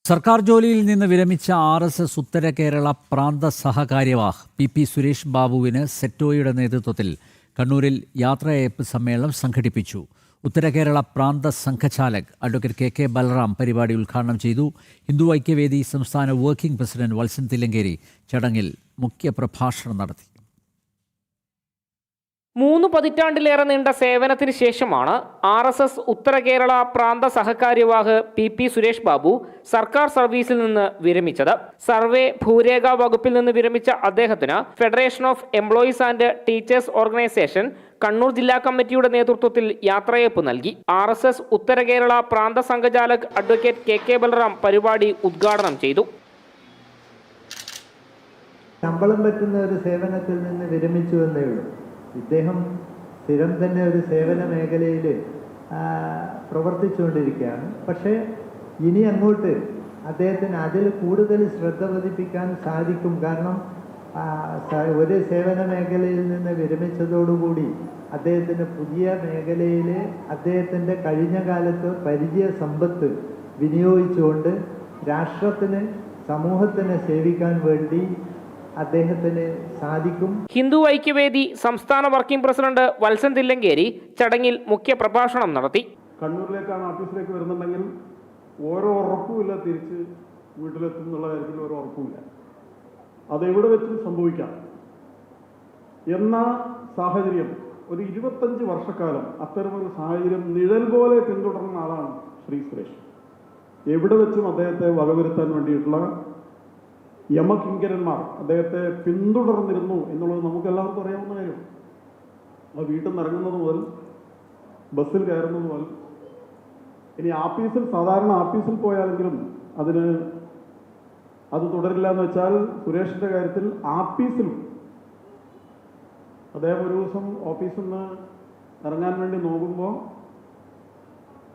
സർക്കാർ ജോലിയിൽ നിന്ന് വിരമിച്ച RSS ഉത്തര കേരള പ്രാന്ത സഹകാര്യവാഹ് പി സുരേഷ് ബാബുവിന് സെറ്റോയുടെ നേതൃത്വത്തിൽ കണ്ണൂരിൽ യാത്രയയപ്പ് സമ്മേളനം സംഘടിപ്പിച്ചു. ഉത്തര കേരള പ്രാന്ത സംഘചാലക് അഡ്വക്കേറ്റ് കെ ബലറാം പരിപാടി ഉദ്ഘാടനം ചെയ്തു. ഹിന്ദു ഐക്യവേദി സംസ്ഥാന വർക്കിംഗ് പ്രസിഡന്റ് വത്സൻ തില്ലങ്കേരി ചടങ്ങിൽ മുഖ്യപ്രഭാഷണം നടത്തി. 3 പതിറ്റാണ്ടിലേറെ നീണ്ട സേവനത്തിന് ശേഷമാണ് RSS ഉത്തര കേരള പ്രാന്ത സഹകാര്യവാഹ് പി സുരേഷ് ബാബു സർക്കാർ സർവീസിൽ നിന്ന് വിരമിച്ചത്. സർവേ ഭൂരേഖ വകുപ്പിൽ നിന്ന് വിരമിച്ച അദ്ദേഹത്തിന് federation of employees and teachers organisation Kannur ജില്ലാ കമ്മിറ്റിയുടെ നേതൃത്വത്തിൽ യാത്രയയപ്പ് നൽകി. RSS ഉത്തര കേരള പ്രാന്ത സംഘചാലക് അഡ്വക്കേറ്റ് കെ ബലറാം പരിപാടി ഉദ്ഘാടനം ചെയ്തു. ശമ്പളം പറ്റുന്ന ഒരു സേവനത്തിൽ നിന്ന് വിരമിച്ചു എന്നേ ഉള്ളൂ. ഇദ്ദേഹം സ്ഥിരം തന്നെ ഒരു സേവന മേഖലയിൽ പ്രവർത്തിച്ചുകൊണ്ടിരിക്കുകയാണ്. പക്ഷേ ഇനി അങ്ങോട്ട് അദ്ദേഹത്തിന് അതിൽ കൂടുതൽ ശ്രദ്ധ പതിപ്പിക്കാൻ സാധിക്കും. കാരണം ഒരു സേവന മേഖലയിൽ നിന്ന് വിരമിച്ചതോടുകൂടി അദ്ദേഹത്തിന് പുതിയ മേഖലയിൽ അദ്ദേഹത്തിൻ്റെ കഴിഞ്ഞ കാലത്ത് പരിചയ സമ്പത്ത് വിനിയോഗിച്ചുകൊണ്ട് രാഷ്ട്രത്തിന് സമൂഹത്തിനെ സേവിക്കാൻ വേണ്ടി അദ്ദേഹത്തിന് സാധിക്കും. ഹിന്ദു ഐക്യവേദി സംസ്ഥാന വർക്കിംഗ് പ്രസിഡന്റ് വത്സൻ തില്ലങ്കേരി ചടങ്ങിൽ മുഖ്യ പ്രഭാഷണം നടത്തി. കണ്ണൂരിലേക്കാണ് ഓഫീസിലേക്ക് വരുന്നുണ്ടെങ്കിൽ ഓരോ ഉറപ്പുമില്ല തിരിച്ച് വീട്ടിലെത്തും എന്നുള്ള കാര്യത്തിൽ ഒരു ഉറപ്പുമില്ല. അതെവിടെ വെച്ചും സംഭവിക്കാം എന്ന സാഹചര്യം ഒരു 25 വർഷക്കാലം അത്തരമൊരു സാഹചര്യം നിഴൽ പോലെ പിന്തുടർന്ന ആളാണ് ശ്രീ സുരേഷ്. എവിടെ വെച്ചും അദ്ദേഹത്തെ വകവരുത്താൻ വേണ്ടിയിട്ടുള്ള യമകിങ്കരന്മാർ അദ്ദേഹത്തെ പിന്തുടർന്നിരുന്നു എന്നുള്ളത് നമുക്കെല്ലാവർക്കും അറിയാവുന്ന കാര്യം. ആ വീട്ടിൽ നിന്ന് ഇറങ്ങുന്നത് മുതൽ ബസ്സിൽ കയറുന്നത് മുതൽ ഇനി ആഫീസിൽ സാധാരണ ആഫീസിൽ പോയാലെങ്കിലും അത് തുടരില്ല എന്ന് വെച്ചാൽ സുരേഷിൻ്റെ കാര്യത്തിൽ ആഫീസിലും അദ്ദേഹം ഒരു ദിവസം ഓഫീസിൽ നിന്ന് ഇറങ്ങാൻ വേണ്ടി നോക്കുമ്പോൾ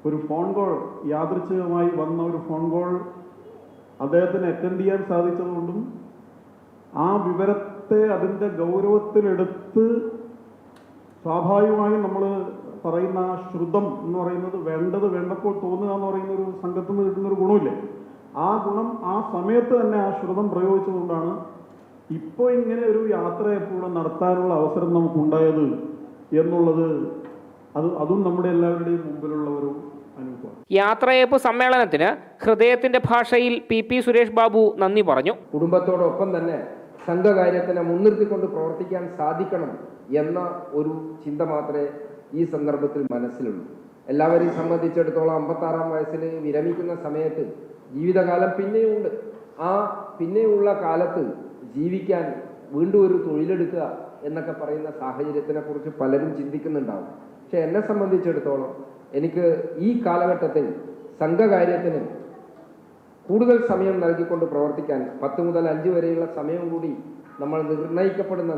ഒരു ഫോൺ കോൾ, യാദൃച്ഛികമായി വന്ന ഒരു ഫോൺ കോൾ അദ്ദേഹത്തിന് അറ്റൻഡ് ചെയ്യാൻ സാധിച്ചതുകൊണ്ടും ആ വിവരത്തെ അതിൻ്റെ ഗൗരവത്തിലെടുത്ത് സ്വാഭാവികമായും നമ്മൾ പറയുന്ന ആ ശ്രുതം എന്ന് പറയുന്നത് വേണ്ടത് വേണ്ടപ്പോൾ തോന്നുക എന്ന് പറയുന്ന ഒരു സംഘത്തിൽ നിന്ന് കിട്ടുന്നൊരു ഗുണമില്ലേ, ആ ഗുണം ആ സമയത്ത് തന്നെ ആ ശ്രുതം പ്രയോഗിച്ചതുകൊണ്ടാണ് ഇപ്പോൾ ഇങ്ങനെ ഒരു യാത്രയെപ്പോഴും നടത്താനുള്ള അവസരം നമുക്കുണ്ടായത് എന്നുള്ളത് അതും നമ്മുടെ എല്ലാവരുടെയും മുമ്പിലുള്ള ഒരു അനുഭവം. യാത്രയയപ്പ് സമ്മേളനത്തിന് ഹൃദയത്തിന്റെ ഭാഷയിൽ പി സുരേഷ് ബാബു നന്ദി പറഞ്ഞു. കുടുംബത്തോടൊപ്പം തന്നെ സംഘകാര്യത്തിനെ മുൻനിർത്തിക്കൊണ്ട് പ്രവർത്തിക്കാൻ സാധിക്കണം എന്ന ഒരു ചിന്ത മാത്രമേ ഈ സന്ദർഭത്തിൽ മനസ്സിലുള്ളൂ. എല്ലാവരെയും സംബന്ധിച്ചിടത്തോളം 56-ാം വയസ്സിൽ വിരമിക്കുന്ന സമയത്ത് ജീവിതകാലം പിന്നെയുണ്ട്. ആ പിന്നെയുള്ള കാലത്ത് ജീവിക്കാൻ വീണ്ടും ഒരു തൊഴിലെടുക്കുക എന്നൊക്കെ പറയുന്ന സാഹചര്യത്തിനെ കുറിച്ച് പലരും ചിന്തിക്കുന്നുണ്ടാവും. പക്ഷെ എന്നെ സംബന്ധിച്ചിടത്തോളം എനിക്ക് ഈ കാലഘട്ടത്തിൽ സംഘകാര്യത്തിന് കൂടുതൽ സമയം നൽകിക്കൊണ്ട് പ്രവർത്തിക്കാൻ 10 മുതൽ 5 വരെയുള്ള സമയം കൂടി നമ്മൾ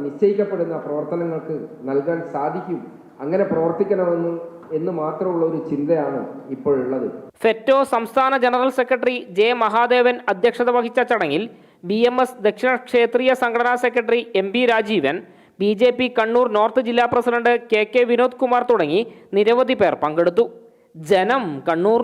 നിശ്ചയിക്കപ്പെടുന്ന പ്രവർത്തനങ്ങൾക്ക് നൽകാൻ സാധിക്കും. അങ്ങനെ പ്രവർത്തിക്കണമെന്ന് മാത്രമുള്ള ഒരു ചിന്തയാണ് ഇപ്പോഴുള്ളത്. ഫെറ്റോ സംസ്ഥാന ജനറൽ സെക്രട്ടറി ജെ മഹാദേവൻ അധ്യക്ഷത വഹിച്ച ചടങ്ങിൽ BMS ദക്ഷിണ ക്ഷേത്രീയ സംഘടനാ secretary MB Rajeevan, BJP Kannur north ജില്ലാ പ്രസിഡന്റ് KK വിനോദ് കുമാർ തുടങ്ങി നിരവധി പേർ പങ്കെടുത്തു. ജനം, കണ്ണൂർ.